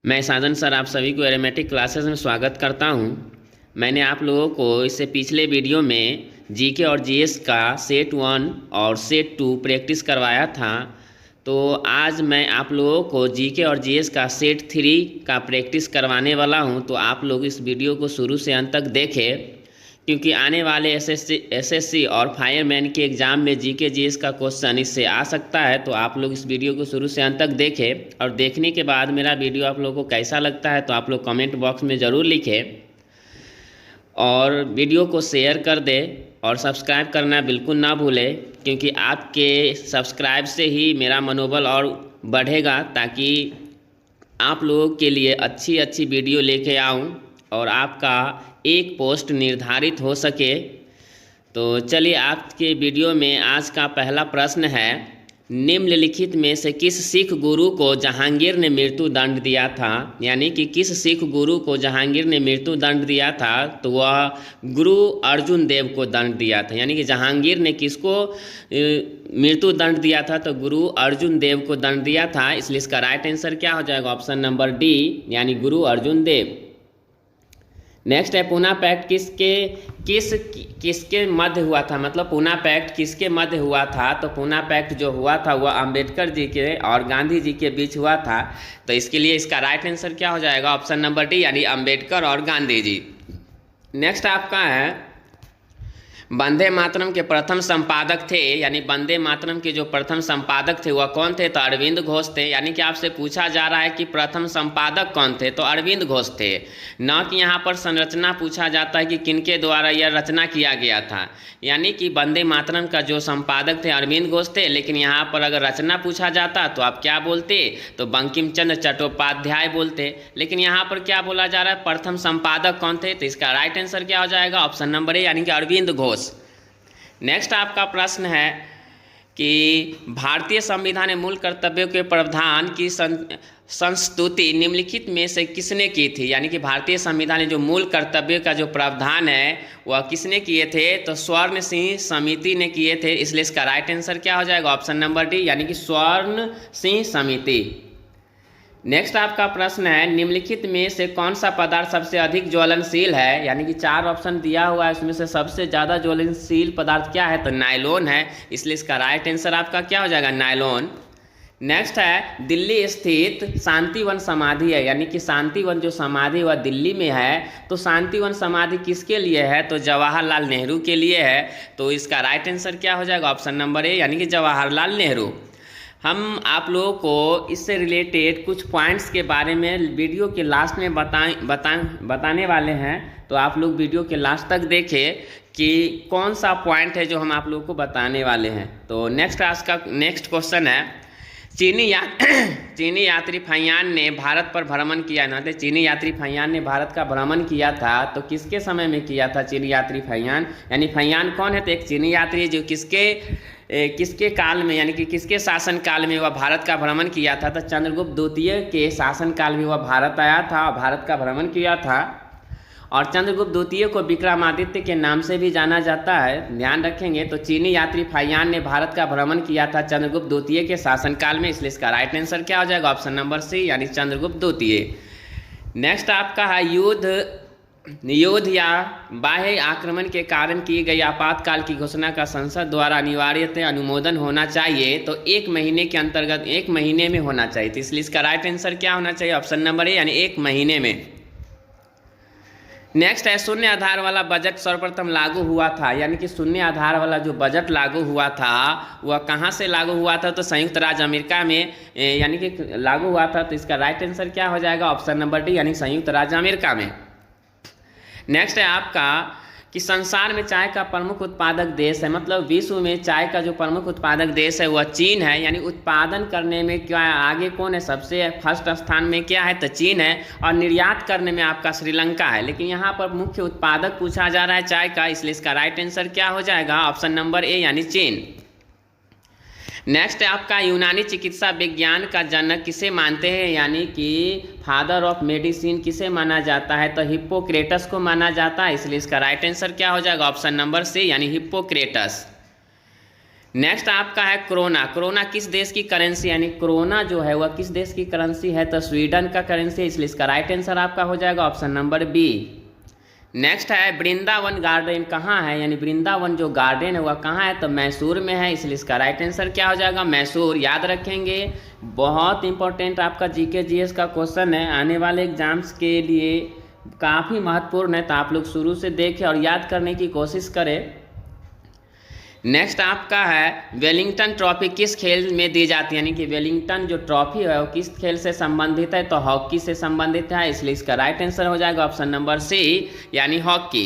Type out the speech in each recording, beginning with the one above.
मैं साजन सर आप सभी को एरोमेटिक क्लासेस में स्वागत करता हूं। मैंने आप लोगों को इससे पिछले वीडियो में जीके और जीएस का सेट 1 और सेट 2 प्रैक्टिस करवाया था। तो आज मैं आप लोगों को जीके और जीएस का सेट 3 का प्रैक्टिस करवाने वाला हूं। तो आप लोग इस वीडियो को शुरू से अंत तक देखें, क्योंकि आने वाले एसएससी और फायरमैन के एग्ज़ाम में जीके जीएस का क्वेश्चन इससे आ सकता है। तो आप लोग इस वीडियो को शुरू से अंत तक देखें, और देखने के बाद मेरा वीडियो आप लोगों को कैसा लगता है तो आप लोग कमेंट बॉक्स में ज़रूर लिखें, और वीडियो को शेयर कर दें और सब्सक्राइब करना बिल्कुल ना भूलें, क्योंकि आपके सब्सक्राइब से ही मेरा मनोबल और बढ़ेगा, ताकि आप लोगों के लिए अच्छी अच्छी वीडियो लेके आऊँ और आपका एक पोस्ट निर्धारित हो सके। तो चलिए, आपके वीडियो में आज का पहला प्रश्न है, निम्नलिखित में से किस सिख गुरु को जहांगीर ने मृत्यु दंड दिया था। यानी कि किस सिख गुरु को जहांगीर ने मृत्यु दंड दिया था, तो वह गुरु अर्जुन देव को दंड दिया था। यानी कि जहांगीर ने किसको मृत्यु दंड दिया था, तो गुरु अर्जुन देव को दंड दिया था। इसलिए इसका राइट आंसर क्या हो जाएगा, ऑप्शन नंबर डी, यानी गुरु अर्जुन देव। नेक्स्ट है, पूना पैक्ट किसके मध्य हुआ था, मतलब पूना पैक्ट किसके मध्य हुआ था। तो पूना पैक्ट जो हुआ था वह अंबेडकर जी के और गांधी जी के बीच हुआ था। तो इसके लिए इसका राइट आंसर क्या हो जाएगा, ऑप्शन नंबर डी, यानी अंबेडकर और गांधी जी। नेक्स्ट आपका है, वंदे मातरम के प्रथम संपादक थे, यानी वंदे मातरम के जो प्रथम संपादक थे वह कौन थे, तो अरविंद घोष थे। यानी कि आपसे पूछा जा रहा है कि प्रथम संपादक कौन थे, तो अरविंद घोष थे। न कि यहाँ पर संरचना पूछा जाता है कि किनके द्वारा यह रचना किया गया था। यानी कि वंदे मातरम का जो संपादक थे अरविंद घोष थे, लेकिन यहाँ पर अगर रचना पूछा जाता तो आप क्या बोलते, तो बंकिम चंद्र चट्टोपाध्याय बोलते। लेकिन यहाँ पर क्या बोला जा रहा है, प्रथम संपादक कौन थे, तो इसका राइट आंसर क्या हो जाएगा, ऑप्शन नंबर ए, यानी कि अरविंद घोष। नेक्स्ट आपका प्रश्न है कि भारतीय संविधान में मूल कर्तव्यों के प्रावधान की संस्तुति निम्नलिखित में से किसने की थी। यानी कि भारतीय संविधान में जो मूल कर्तव्य का जो प्रावधान है वह किसने किए थे, तो स्वर्ण सिंह समिति ने किए थे। इसलिए इसका राइट आंसर क्या हो जाएगा, ऑप्शन नंबर डी, यानी कि स्वर्ण सिंह समिति। नेक्स्ट आपका प्रश्न है, निम्नलिखित में से कौन सा पदार्थ सबसे अधिक ज्वलनशील है। यानी कि 4 ऑप्शन दिया हुआ है, उसमें से सबसे ज़्यादा ज्वलनशील पदार्थ क्या है, तो नायलॉन है। इसलिए इसका राइट आंसर आपका क्या हो जाएगा, नायलॉन। नेक्स्ट है, दिल्ली स्थित शांतिवन समाधि है, यानी कि शांतिवन जो समाधि वह दिल्ली में है। तो शांतिवन समाधि किसके लिए है, तो जवाहरलाल नेहरू के लिए है। तो इसका राइट आंसर क्या हो जाएगा, ऑप्शन नंबर ए, यानी कि जवाहरलाल नेहरू। हम आप लोगों को इससे रिलेटेड कुछ पॉइंट्स के बारे में वीडियो के लास्ट में बताने वाले हैं। तो आप लोग वीडियो के लास्ट तक देखें कि कौन सा पॉइंट है जो हम आप लोगों को बताने वाले हैं। तो नेक्स्ट क्वेश्चन है, चीनी यात्री फैयान ने भारत पर भ्रमण किया ना, तो चीनी यात्री फैयान ने भारत का भ्रमण किया था। तो किसके समय में किया था चीनी यात्री फैयान, यानी फैयान कौन है, तो एक चीनी यात्री जो किसके काल में, यानी कि किसके शासन काल में वह भारत का भ्रमण किया था, तो चंद्रगुप्त द्वितीय के शासन काल में वह भारत आया था और भारत का भ्रमण किया था। और चंद्रगुप्त द्वितीय को विक्रमादित्य के नाम से भी जाना जाता है, ध्यान रखेंगे। तो चीनी यात्री फैयान ने भारत का भ्रमण किया था चंद्रगुप्त द्वितीय के शासनकाल में। इसलिए इसका राइट आंसर क्या हो जाएगा, ऑप्शन नंबर सी, यानी चंद्रगुप्त द्वितीय। नेक्स्ट आपका है, युद्ध या बाह्य आक्रमण के कारण की गई आपातकाल की घोषणा का संसद द्वारा अनिवार्यतः अनुमोदन होना चाहिए। तो 1 महीने के अंतर्गत 1 महीने में होना चाहिए। तो इसलिए इसका राइट आंसर क्या होना चाहिए, ऑप्शन नंबर ए, यानी 1 महीने में। नेक्स्ट है, शून्य आधार वाला बजट सर्वप्रथम लागू हुआ था। यानी कि शून्य आधार वाला जो बजट लागू हुआ था वह कहाँ से लागू हुआ था, तो संयुक्त राज्य अमेरिका में यानी कि लागू हुआ था। तो इसका राइट आंसर क्या हो जाएगा, ऑप्शन नंबर डी, यानी संयुक्त राज्य अमेरिका में। नेक्स्ट है आपका कि संसार में चाय का प्रमुख उत्पादक देश है, मतलब विश्व में चाय का जो प्रमुख उत्पादक देश है वह चीन है। यानी उत्पादन करने में क्या आगे कौन है, सबसे फर्स्ट स्थान में क्या है, तो चीन है। और निर्यात करने में आपका श्रीलंका है। लेकिन यहाँ पर मुख्य उत्पादक पूछा जा रहा है चाय का, इसलिए इसका राइट आंसर क्या हो जाएगा, ऑप्शन नंबर ए, यानी चीन। नेक्स्ट आपका, यूनानी चिकित्सा विज्ञान का जनक किसे मानते हैं, यानी कि फादर ऑफ मेडिसिन किसे माना जाता है, तो हिप्पोक्रेटस को माना जाता है। इसलिए इसका राइट आंसर क्या हो जाएगा, ऑप्शन नंबर सी, यानी हिप्पोक्रेटस। नेक्स्ट आपका है क्रोना। क्रोना किस देश की करेंसी, यानी क्रोना जो है वह किस देश की करेंसी है, तो स्वीडन का करेंसी है, इसलिए इसका राइट आंसर आपका हो जाएगा ऑप्शन नंबर बी। नेक्स्ट है वृंदावन गार्डन कहाँ है, यानी वृंदावन जो गार्डन है वह कहाँ है, तो मैसूर में है, इसलिए इसका राइट आंसर क्या हो जाएगा, मैसूर। याद रखेंगे, बहुत इंपॉर्टेंट आपका जीके जीएस का क्वेश्चन है, आने वाले एग्जाम्स के लिए काफ़ी महत्वपूर्ण है, तो आप लोग शुरू से देखें और याद करने की कोशिश करें। नेक्स्ट आपका है वेलिंगटन ट्रॉफी किस खेल में दी जाती है, यानी कि वेलिंगटन जो ट्रॉफी है वो किस खेल से संबंधित है, तो हॉकी से संबंधित है, इसलिए इसका राइट आंसर हो जाएगा ऑप्शन नंबर सी, यानी हॉकी।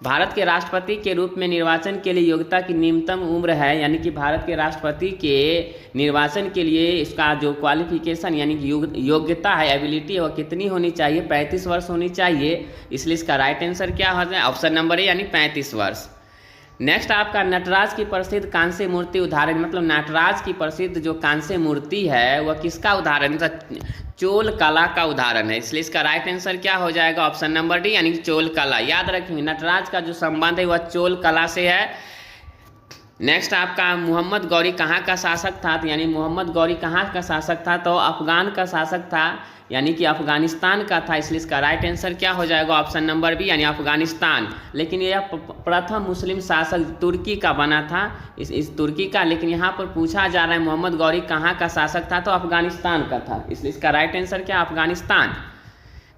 भारत के राष्ट्रपति के रूप में निर्वाचन के लिए योग्यता की न्यूनतम उम्र है, यानी कि भारत के राष्ट्रपति के निर्वाचन के लिए इसका जो क्वालिफिकेशन यानी कि योग्यता है, एबिलिटी है, वो कितनी होनी चाहिए, 35 वर्ष होनी चाहिए, इसलिए इसका राइट आंसर क्या हो जाए, ऑप्शन नंबर ए, यानी 35 वर्ष। नेक्स्ट आपका नटराज की प्रसिद्ध कांस्य मूर्ति उदाहरण, मतलब नटराज की प्रसिद्ध जो कांस्य मूर्ति है वह किसका उदाहरण, मतलब चोल कला का उदाहरण है, इसलिए इसका राइट आंसर क्या हो जाएगा ऑप्शन नंबर डी, यानी चोल कला। याद रखेंगे नटराज का जो संबंध है वह चोल कला से है। नेक्स्ट आपका मोहम्मद गौरी कहाँ का शासक था, यानी मोहम्मद गौरी कहाँ का शासक था, तो अफगान का शासक था, यानी कि अफगानिस्तान का था, इसलिए इसका राइट आंसर क्या हो जाएगा ऑप्शन नंबर बी, यानी अफगानिस्तान। लेकिन यह प्रथम मुस्लिम शासक तुर्की का बना था, इस तुर्की का, लेकिन यहाँ पर पूछा जा रहा है मोहम्मद गौरी कहाँ का शासक था, तो अफगानिस्तान का था, इसलिए इसका राइट आंसर क्या, अफगानिस्तान।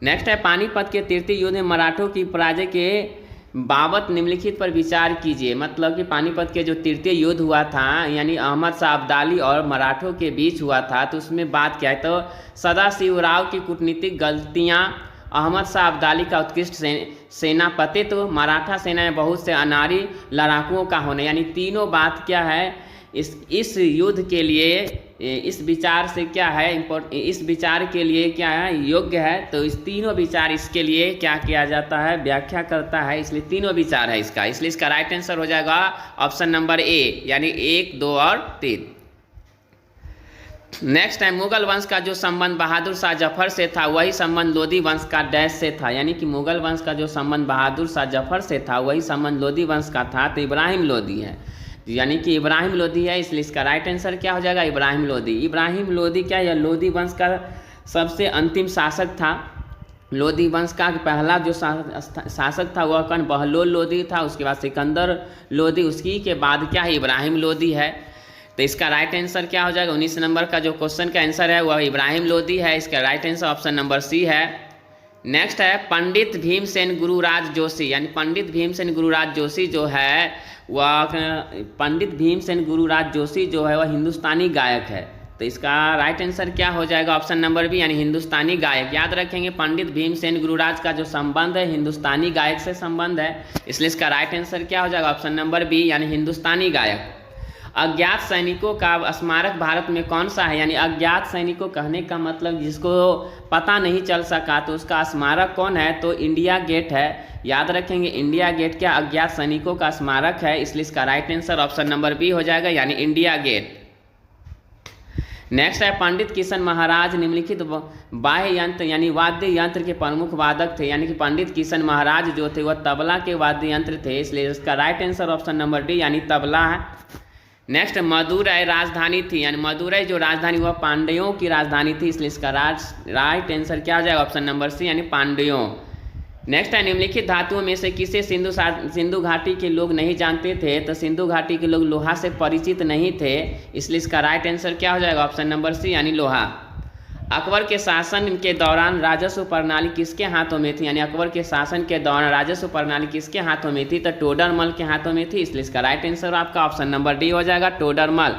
नेक्स्ट है पानीपत के तृतीय युद्ध में मराठों की पराजय के बाबत निम्नलिखित पर विचार कीजिए, मतलब कि पानीपत के जो तृतीय युद्ध हुआ था यानी अहमद शाह अब्दाली और मराठों के बीच हुआ था, तो उसमें बात क्या है, तो सदाशिवराव की कूटनीतिक गलतियां, अहमद शाह अब्दाली का उत्कृष्ट सेनापतित्व, मराठा सेना में बहुत से अनारी लड़ाकुओं का होना, यानी तीनों बात क्या है इस युद्ध के लिए, इस विचार से क्या है इस विचार के लिए क्या है योग्य है, तो इस तीनों विचार इसके लिए क्या किया जाता है, व्याख्या करता है, इसलिए तीनों विचार है इसका, इसलिए इसका राइट आंसर हो जाएगा ऑप्शन नंबर ए, यानी 1, 2 और 3। नेक्स्ट है मुगल वंश का जो संबंध बहादुर शाह जफर से था वही संबंध लोधी वंश का डैश से था, यानी कि मुगल वंश का जो संबंध बहादुर शाह जफर से था वही संबंध लोधी वंश का था, तो इब्राहिम लोधी है, यानी कि इब्राहिम लोधी है, इसलिए इसका राइट आंसर क्या हो जाएगा, इब्राहिम लोधी। इब्राहिम लोधी क्या, यह लोधी वंश का सबसे अंतिम शासक था, लोधी वंश का पहला जो शासक था वह कौन, बहलोल लोधी था, उसके बाद सिकंदर लोधी, उसकी के बाद क्या है इब्राहिम लोधी है, तो इसका राइट आंसर क्या हो जाएगा, 19 नंबर का जो क्वेश्चन का आंसर है वह इब्राहिम लोधी है, इसका right answer option number C है। नेक्स्ट है पंडित भीमसेन गुरुराज जोशी, यानी पंडित भीमसेन गुरुराज जोशी जो है वह पंडित भीमसेन गुरुराज जोशी जो है वह हिंदुस्तानी गायक है, तो इसका राइट आंसर क्या हो जाएगा ऑप्शन नंबर बी, यानी हिंदुस्तानी गायक। याद रखेंगे पंडित भीमसेन गुरुराज का जो संबंध है हिंदुस्तानी गायक से संबंध है, इसलिए इसका राइट आंसर क्या हो जाएगा ऑप्शन नंबर बी, यानी हिंदुस्तानी गायक। अज्ञात सैनिकों का स्मारक भारत में कौन सा है, यानी अज्ञात सैनिकों कहने का मतलब जिसको पता नहीं चल सका तो उसका स्मारक कौन है, तो इंडिया गेट है। याद रखेंगे इंडिया गेट क्या अज्ञात सैनिकों का स्मारक है, इसलिए इसका right answer option number B हो जाएगा, यानी इंडिया गेट। नेक्स्ट है पंडित किशन महाराज निम्नलिखित बाह्य यंत्र यानी वाद्य यंत्र के प्रमुख वादक थे, यानी कि पंडित किशन महाराज जो थे वह तबला के वाद्य यंत्र थे, इसलिए इसका right answer option number D, यानी तबला है। नेक्स्ट मदुरै राजधानी थी, यानी मदुरै जो राजधानी वह पांड्यों की राजधानी थी, इसलिए इसका राइट आंसर क्या हो जाएगा ऑप्शन नंबर सी, यानी पांड्यों। नेक्स्ट है निम्नलिखित धातुओं में से किसे सिंधु घाटी के लोग नहीं जानते थे, तो सिंधु घाटी के लोग लोहा से परिचित नहीं थे, इसलिए इसका राइट आंसर क्या हो जाएगा ऑप्शन नंबर सी, यानी लोहा। अकबर के शासन के दौरान राजस्व प्रणाली किसके हाथों में थी, यानी अकबर के शासन के दौरान राजस्व प्रणाली किसके हाथों में थी, तो टोडरमल के हाथों में थी, इसलिए इसका राइट आंसर आपका ऑप्शन नंबर डी हो जाएगा, टोडरमल।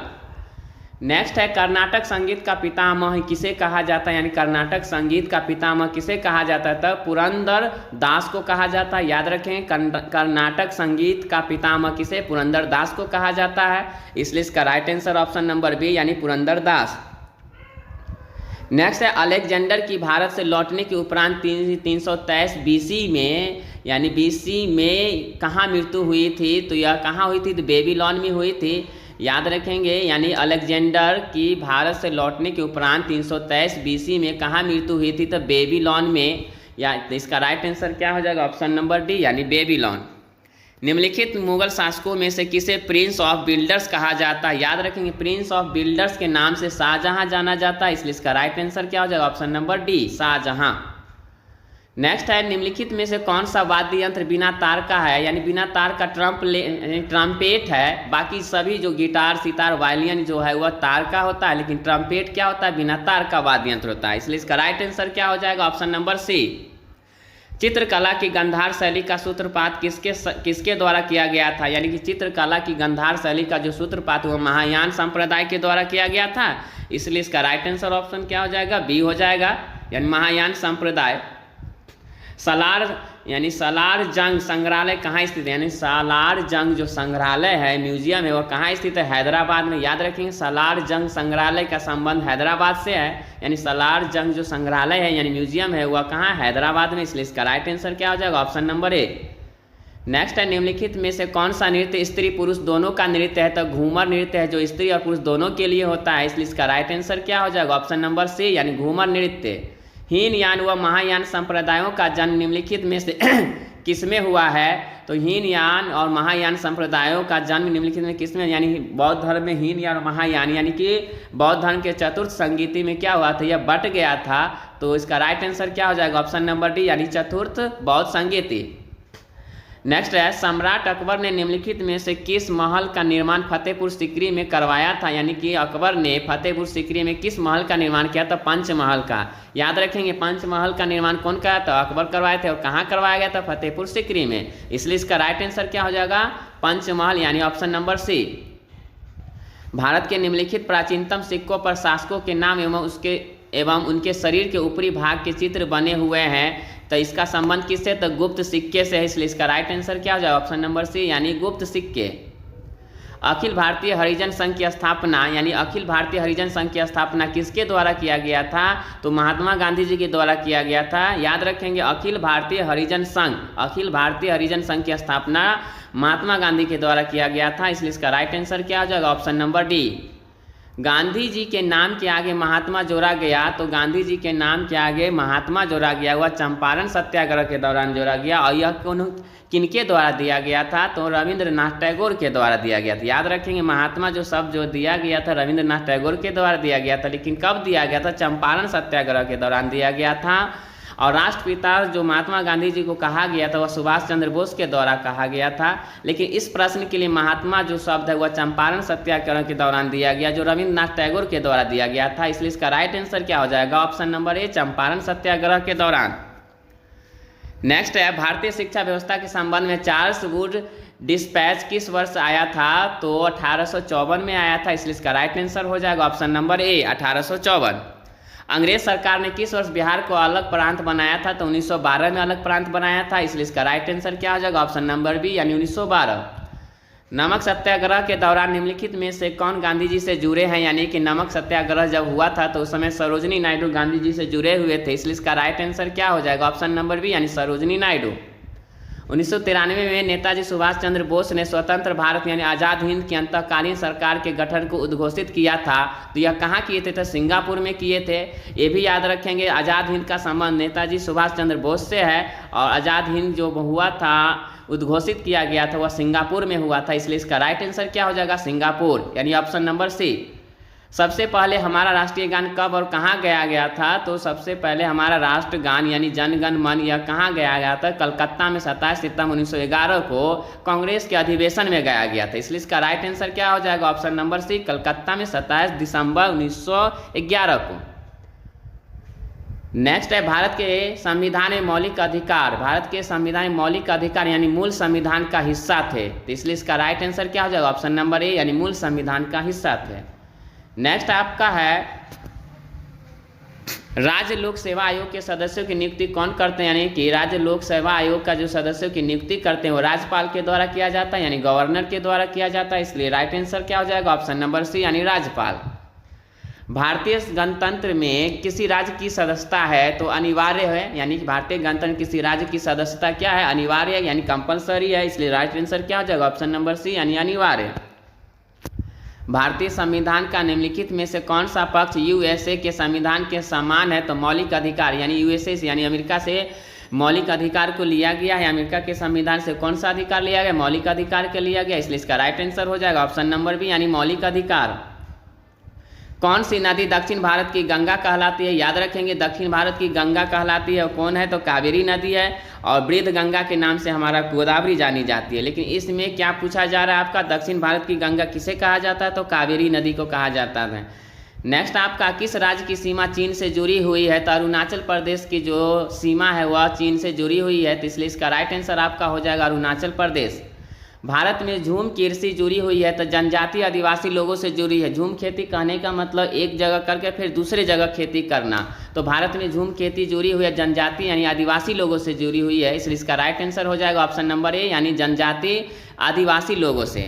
नेक्स्ट है कर्नाटक संगीत का पितामह किसे कहा जाता है, यानी कर्नाटक संगीत का पितामह किसे कहा जाता है, तो पुरंदर दास को कहा जाता है। याद रखें कर्नाटक संगीत का पितामह किसे, पुरंदर दास को कहा जाता है, इसलिए इसका right answer option number B, यानी पुरंदर दास। नेक्स्ट है अलेक्जेंडर की भारत से लौटने के उपरांत 323 बीसी में, यानी बीसी में कहाँ मृत्यु हुई थी, तो यह कहाँ हुई थी, तो बेबीलोन में हुई थी। याद रखेंगे यानी अलेक्जेंडर की भारत से लौटने के उपरांत 323 बीसी में कहाँ मृत्यु हुई थी, तो बेबीलोन में, या इसका राइट आंसर क्या हो जाएगा ऑप्शन नंबर डी, यानी बेबीलोन। निम्नलिखित मुगल शासकों में से किसे प्रिंस ऑफ बिल्डर्स कहा जाता है? याद रखेंगे, प्रिंस ऑफ बिल्डर्स के नाम से शाहजहां जाना जाता है, इसलिए इसका राइट आंसर क्या हो जाएगा? Option number D, Shahjahan. Next है, निम्नलिखित में से कौन सा वाद्य यंत्र बिना तार का है? यानी बिना तार का ट्रम्पेट है। बाकी सभी जो गिटार, सितार, वायलिन जो है वह तार का होता है, लेकिन ट्रम्पेट क्या होता है? बिना तार का वाद्य यंत्र होता है, इसलिए इसका राइट आंसर क्या हो जाएगा? Option number C. चित्रकला की गंधार शैली का सूत्रपात किसके द्वारा किया गया था? यानी कि चित्रकला की गंधार शैली का जो सूत्रपात वो महायान संप्रदाय के द्वारा किया गया था, इसलिए इसका राइट आंसर ऑप्शन क्या हो जाएगा? बी हो जाएगा, यानी महायान संप्रदाय। सालार यानी सालार जंग संग्रहालय कहाँ स्थित है? यानी सालार जंग जो संग्रहालय है, म्यूजियम है, वो कहाँ स्थित है? हैदराबाद में। याद रखेंगे, सालार जंग संग्रहालय का संबंध हैदराबाद से है, यानी सालार जंग जो संग्रहालय है यानी म्यूजियम है वह कहाँ है? हैदराबाद में, इसलिए इसका राइट आंसर क्या हो जाएगा? Option number A. नेक्स्ट है, निम्नलिखित में से कौन सा नृत्य स्त्री पुरुष दोनों का नृत्य है? तो घूमर नृत्य है, जो स्त्री और पुरुष दोनों के लिए होता है, इसलिए इसका राइट आंसर क्या हो जाएगा? ऑप्शन नंबर सी, यानी घूमर नृत्य। हीनयान व महायान संप्रदायों का जन्म निम्नलिखित में से किसमें हुआ है? तो हीनयान और महायान संप्रदायों का जन्म निम्नलिखित में किसमें? यानी बौद्ध धर्म में हीनयान और महायान, यानी कि बौद्ध धर्म के चतुर्थ संगीति में क्या हुआ था? यह बट गया था, तो इसका राइट आंसर क्या हो जाएगा? ऑप्शन नंबर डी, यानी चतुर्थ बौद्ध संगीति। नेक्स्ट है, सम्राट अकबर ने निम्नलिखित में से किस महल का निर्माण फतेहपुर सीकरी में करवाया था? यानी कि अकबर ने फतेहपुर सीकरी में किस महल का निर्माण किया था? पंचमहल का। याद रखेंगे, पंचमहल का निर्माण कौन कराया था? अकबर करवाए थे, और कहाँ करवाया गया था? फतेहपुर सीकरी में, इसलिए इसका राइट आंसर क्या हो जाएगा? पंचमहल, यानी ऑप्शन नंबर सी। भारत के निम्नलिखित प्राचीनतम सिक्कों पर शासकों के नाम एवं उनके शरीर के ऊपरी भाग के चित्र बने हुए हैं, तो इसका संबंध किससे? तो गुप्त सिक्के से है, इसलिए इसका राइट आंसर क्या हो जाएगा? ऑप्शन नंबर सी, यानी गुप्त सिक्के। अखिल भारतीय हरिजन संघ की स्थापना, यानी अखिल भारतीय हरिजन संघ की स्थापना किसके द्वारा किया गया था? तो महात्मा गांधी जी के द्वारा किया गया था। याद रखेंगे, अखिल भारतीय हरिजन संघ, अखिल भारतीय हरिजन संघ की स्थापना महात्मा गांधी के द्वारा किया गया था, इसलिए इसका राइट आंसर क्या हो जाएगा? Option number D. Gandhi ji के नाम के आगे महात्मा जोड़ा गया, तो गांधी जी के नाम के आगे महात्मा जोड़ा गया, वह चंपारण सत्याग्रह के दौरान जोड़ा गया, और यह किनके द्वारा दिया गया था? तो रविंद्रनाथ टैगोर के द्वारा दिया गया था। याद रखेंगे, महात्मा जो शब्द जो दिया गया था रविंद्रनाथ टैगोर के द्वारा दिया गया था, लेकिन कब दिया गया था? चंपारण सत्याग्रह के दौरान दिया गया था। और राष्ट्रपिता जो महात्मा गांधी जी को कहा गया था वह सुभाष चंद्र बोस के द्वारा कहा गया था, लेकिन इस प्रश्न के लिए महात्मा जो शब्द है वह चंपारण सत्याग्रह के दौरान दिया गया, जो रविंद्रनाथ टैगोर के द्वारा दिया गया था, इसलिए इसका राइट आंसर क्या हो जाएगा? ऑप्शन नंबर ए, चंपारण सत्याग्रह के दौरान। नेक्स्ट है, भारतीय शिक्षा व्यवस्था के संबंध में चार्ल्स वुड डिस्पैच किस वर्ष आया था? तो 1854 में आया था, इसलिए इसका राइट आंसर हो जाएगा ऑप्शन नंबर ए, 1854। अंग्रेज सरकार ने किस वर्ष बिहार को अलग प्रांत बनाया था? तो 1912 में अलग प्रांत बनाया था, इसलिए इसका राइट आंसर क्या हो जाएगा? ऑप्शन नंबर बी, यानी 1912। नमक सत्याग्रह के दौरान निम्नलिखित में से कौन गांधी जी से जुड़े हैं? यानी कि नमक सत्याग्रह जब हुआ था तो उस समय सरोजनी नायडू गांधी जी से जुड़े हुए थे, इसलिए इसका राइट आंसर क्या हो जाएगा? ऑप्शन नंबर बी, यानी सरोजनी नायडू। 1993 में नेताजी सुभाष चंद्र बोस ने स्वतंत्र भारत यानी आज़ाद हिंद की अंतःकालीन सरकार के गठन को उद्घोषित किया था, तो यह कहाँ किए थे? तो सिंगापुर में किए थे। ये भी याद रखेंगे, आज़ाद हिंद का संबंध नेताजी सुभाष चंद्र बोस से है, और आज़ाद हिंद जो हुआ था उद्घोषित किया गया था वह सिंगापुर में हुआ था, इसलिए इसका राइट आंसर क्या हो जाएगा? सिंगापुर, यानी ऑप्शन नंबर सी। सबसे पहले हमारा राष्ट्रीय गान कब और कहाँ गाया गया था? तो सबसे पहले हमारा राष्ट्रगान यानी जन गण मन यह कहाँ गाया गया था? कलकत्ता में 27 सितंबर 1911 को कांग्रेस के अधिवेशन में गाया गया था, इसलिए इसका राइट आंसर क्या हो जाएगा? ऑप्शन नंबर सी, कलकत्ता में 27 दिसंबर 1911 को। नेक्स्ट है, भारत के संविधान में मौलिक अधिकार, भारत के संविधान में मौलिक अधिकार यानी मूल संविधान का हिस्सा थे, तो इसलिए इसका राइट आंसर क्या हो जाएगा? ऑप्शन नंबर ए, यानी मूल संविधान का हिस्सा थे। नेक्स्ट आपका है, राज्य लोक सेवा आयोग के सदस्यों की नियुक्ति कौन करते हैं? यानी कि राज्य लोक सेवा आयोग का जो सदस्यों की नियुक्ति करते हैं वो राज्यपाल के द्वारा किया जाता है, यानी गवर्नर के द्वारा किया जाता है, इसलिए राइट आंसर क्या हो जाएगा? ऑप्शन नंबर सी, यानी राज्यपाल। भारतीय गणतंत्र में किसी राज्य की सदस्यता है तो अनिवार्य है, यानी कि भारतीय गणतंत्र किसी राज्य की सदस्यता क्या है? अनिवार्य है, यानी कंपलसरी है, इसलिए राइट आंसर क्या हो जाएगा? ऑप्शन नंबर सी, यानी अनिवार्य। भारतीय संविधान का निम्नलिखित में से कौन सा पक्ष यूएसए के संविधान के समान है? तो मौलिक अधिकार, यानी यूएसए से यानी अमेरिका से मौलिक अधिकार को लिया गया है अमेरिका के संविधान से। कौन सा अधिकार लिया गया? मौलिक अधिकार के लिया गया, इसलिए इसका राइट आंसर हो जाएगा ऑप्शन नंबर बी यानी मौलिक अधिकार। कौन सी नदी दक्षिण भारत की गंगा कहलाती है? याद रखेंगे दक्षिण भारत की गंगा कहलाती है कौन है? तो कावेरी नदी है, और वृद्ध गंगा के नाम से हमारा गोदावरी जानी जाती है। लेकिन इसमें क्या पूछा जा रहा है आपका, दक्षिण भारत की गंगा किसे कहा जाता है? तो कावेरी नदी को कहा जाता है। नेक्स्ट आपका, किस राज्य की सीमा चीन से जुड़ी हुई है? तो अरुणाचल प्रदेश की जो सीमा है वह चीन से जुड़ी हुई है, तो इसलिए इसका राइट आंसर आपका हो जाएगा अरुणाचल प्रदेश। भारत में झूम कृषि जुड़ी हुई है, तो जनजातीय आदिवासी लोगों से जुड़ी है। झूम खेती कहने का मतलब एक जगह करके फिर दूसरे जगह खेती करना, तो भारत में झूम खेती जुड़ी हुई है जनजाति यानी आदिवासी लोगों से जुड़ी हुई है, इसलिए इसका राइट आंसर हो जाएगा ऑप्शन नंबर ए यानी जनजाति आदिवासी लोगों से।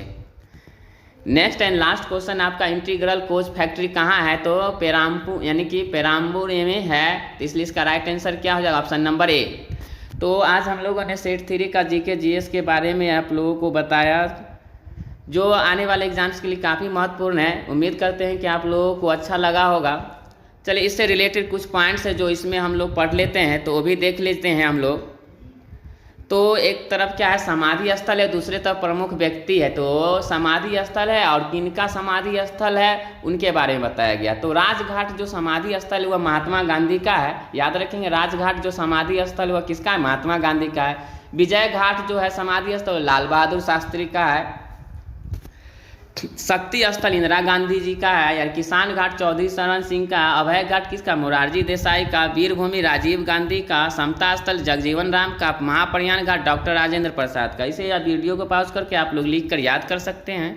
नेक्स्ट एंड लास्ट क्वेश्चन आपका, इंटीग्रल कोच फैक्ट्री कहाँ है? तो पेराम्बू यानी कि पेराम्बूर में है, तो इसलिए इसका राइट आंसर क्या हो जाएगा ऑप्शन नंबर ए। तो आज हम लोगों ने सेट 3 का जीके जीएस के बारे में आप लोगों को बताया, जो आने वाले एग्जाम्स के लिए काफ़ी महत्वपूर्ण है। उम्मीद करते हैं कि आप लोगों को अच्छा लगा होगा। चलिए इससे रिलेटेड कुछ पॉइंट्स है जो इसमें हम लोग पढ़ लेते हैं, तो वो भी देख लेते हैं हम लोग। तो एक तरफ क्या है, समाधि स्थल है, दूसरे तरफ प्रमुख व्यक्ति है। तो समाधि स्थल है और किनका समाधि स्थल है उनके बारे में बताया गया। तो राजघाट जो समाधि स्थल है वह महात्मा गांधी का है, याद रखेंगे। राजघाट जो समाधि स्थल वह किसका है? महात्मा गांधी का है। विजय घाट जो है समाधि स्थल लाल बहादुर शास्त्री का है। शक्ति स्थल इंदिरा गांधी जी का है यार। किसान घाट चौधरी चरण सिंह का। अभय घाट किसका? मोरारजी देसाई का। वीरभूमि राजीव गांधी का। समता स्थल जगजीवन राम का। महाप्रयाण घाट डॉक्टर राजेंद्र प्रसाद का। इसे या वीडियो को पॉज करके आप लोग लिख कर याद कर सकते हैं।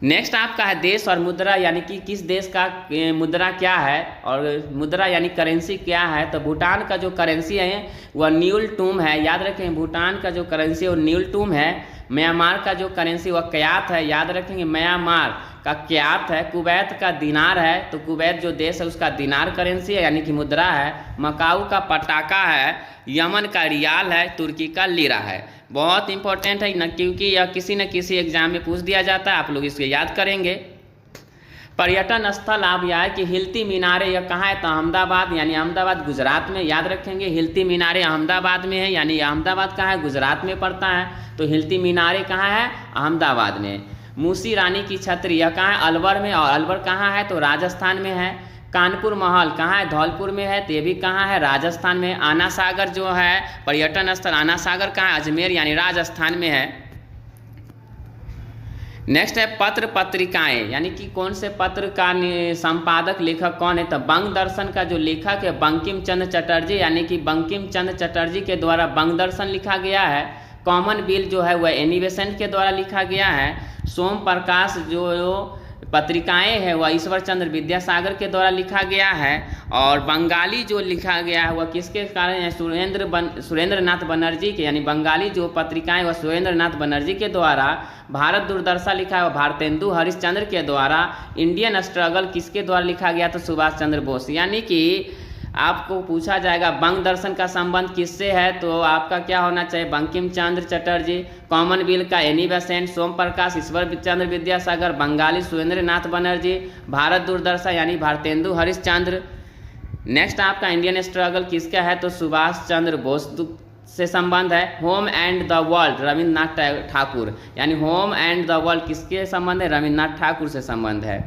नेक्स्ट आपका है देश और मुद्रा, यानी कि किस देश का मुद्रा क्या है और मुद्रा यानी करेंसी क्या है? तो भूटान का जो करेंसी है वह न्यूल टूम है, याद रखें। भूटान का जो करेंसी है वो न्यूल टूम है। म्यांमार का जो करेंसी वह क्यात है, याद रखेंगे। म्यांमार का क्यात है। कुवैत का दिनार है, तो कुवैत जो देश है उसका दिनार करेंसी है यानी कि मुद्रा है। मकाऊ का पटाका है। यमन का रियाल है। तुर्की का लीरा है। बहुत इंपॉर्टेंट है न, क्योंकि यह किसी न किसी एग्जाम में पूछ दिया जाता है, आप लोग इसको याद करेंगे। पर्यटन स्थल आप यह है कि हिलती मीनारे, यह कहाँ है? तो अहमदाबाद यानी अहमदाबाद गुजरात में, याद रखेंगे। हिलती मीनारे अहमदाबाद में है, यानी अहमदाबाद कहाँ है? गुजरात में पड़ता है। तो हिलती मीनारे कहाँ है? अहमदाबाद में। मूसी रानी की छतरी यह कहाँ है? अलवर में, और अलवर कहाँ है? तो राजस्थान में है। कानपुर महल कहाँ है? धौलपुर में है, तो ये भी कहाँ है? राजस्थान में। आना सागर जो है पर्यटन स्थल, आना सागर कहाँ है? अजमेर यानी राजस्थान में है। नेक्स्ट है पत्र पत्रिकाएं, यानी कि कौन से पत्र का संपादक लेखक कौन है? तो बंग दर्शन का जो लेखक है बंकिम चंद्र चटर्जी, यानी कि बंकिम चंद्र चटर्जी के द्वारा बंग दर्शन लिखा गया है। कॉमन बिल जो है वह एनी बेसेंट के द्वारा लिखा गया है। सोम प्रकाश जो पत्रिकाएं है वह ईश्वर चंद्र विद्यासागर के द्वारा लिखा गया है। और बंगाली जो लिखा गया है वह किसके कारण है? सुरेंद्र नाथ बनर्जी के, यानी बंगाली जो पत्रिकाएं वह सुरेंद्र नाथ बनर्जी के द्वारा। भारत दूरदर्शन लिखा है वह भारतेंदु हरिश्चंद्र के द्वारा। इंडियन स्ट्रगल किसके द्वारा लिखा गया? तो सुभाष चंद्र बोस। यानी कि आपको पूछा जाएगा बंग दर्शन का संबंध किससे है, तो आपका क्या होना चाहिए? बंकिम चंद्र चटर्जी। कॉमन बिल का एनी बेसेंट। सोम प्रकाश ईश्वर चंद्र विद्यासागर। बंगाली सुरेंद्र नाथ बनर्जी। भारत दूरदर्शन यानी भारतेंदु हरिश्चंद्र। नेक्स्ट आपका इंडियन स्ट्रगल किसका है? तो सुभाष चंद्र बोस से संबंध है। Home and the world Rabindranath Thakur, यानी होम एंड द वर्ल्ड किसके संबंध है? रविन्द्रनाथ ठाकुर से संबंध है।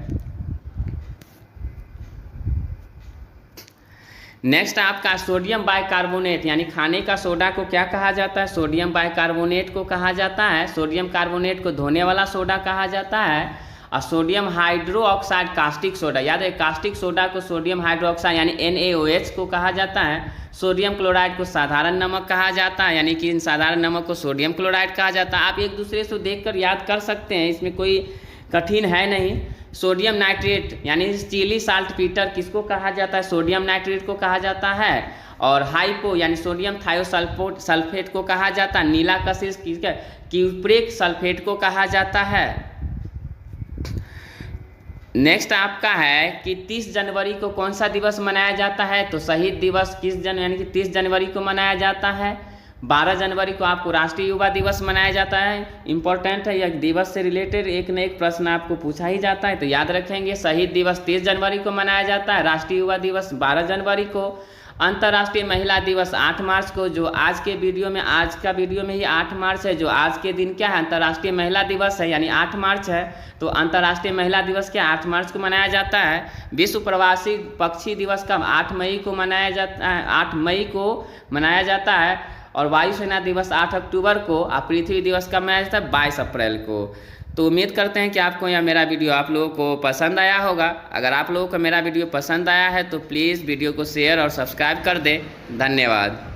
नेक्स्ट आपका सोडियम बाइकार्बोनेट, यानी खाने का सोडा को क्या कहा जाता है? सोडियम बाइकार्बोनेट को कहा जाता है। सोडियम कार्बोनेट को धोने वाला सोडा कहा जाता है। और sodium hydro oxide caustic soda, याद है कास्टिक सोडा को सोडियम हाइड्रो ऑक्साइड यानी NaOH को कहा जाता है। सोडियम क्लोराइड को साधारण नमक कहा जाता है, यानी कि इन साधारण नमक को सोडियम क्लोराइड कहा जाता है। आप एक दूसरे से देखकर याद कर सकते हैं, इसमें कोई कठिन है नहीं। सोडियम नाइट्रेट यानी चिली साल्ट पीटर किसको कहा जाता है? सोडियम नाइट्रेट को कहा जाता है। और हाइपो यानी सोडियम थायोसल्फेट को कहा जाता है। नीला कशिश क्यूप्रिक सल्फेट को कहा जाता है। नेक्स्ट आपका है कि 30 जनवरी को कौन सा दिवस मनाया जाता है? तो शहीद दिवस यानी कि 30 जनवरी को मनाया जाता है। 12 जनवरी को आपको राष्ट्रीय युवा दिवस मनाया जाता है। इंपॉर्टेंट है, यह दिवस से रिलेटेड एक न एक प्रश्न आपको पूछा ही जाता है, तो याद रखेंगे। शहीद दिवस 30 जनवरी को मनाया जाता है। राष्ट्रीय युवा दिवस 12 जनवरी को। अंतर्राष्ट्रीय महिला दिवस 8 मार्च को, जो आज के वीडियो में, आज का वीडियो में ही 8 मार्च है, जो आज के दिन क्या है, अंतर्राष्ट्रीय महिला दिवस है, यानी 8 मार्च है। तो अंतर्राष्ट्रीय महिला दिवस क्या 8 मार्च को मनाया जाता है। विश्व प्रवासी पक्षी दिवस का 8 मई को मनाया जाता है, 8 मई को मनाया जाता है। और वायुसेना दिवस 8 अक्टूबर को, और पृथ्वी दिवस का मनाया जाता है 22 अप्रैल को। तो उम्मीद करते हैं कि आपको यह मेरा वीडियो आप लोगों को पसंद आया होगा। अगर आप लोगों को मेरा वीडियो पसंद आया है तो प्लीज़ वीडियो को शेयर और सब्सक्राइब कर दें। धन्यवाद।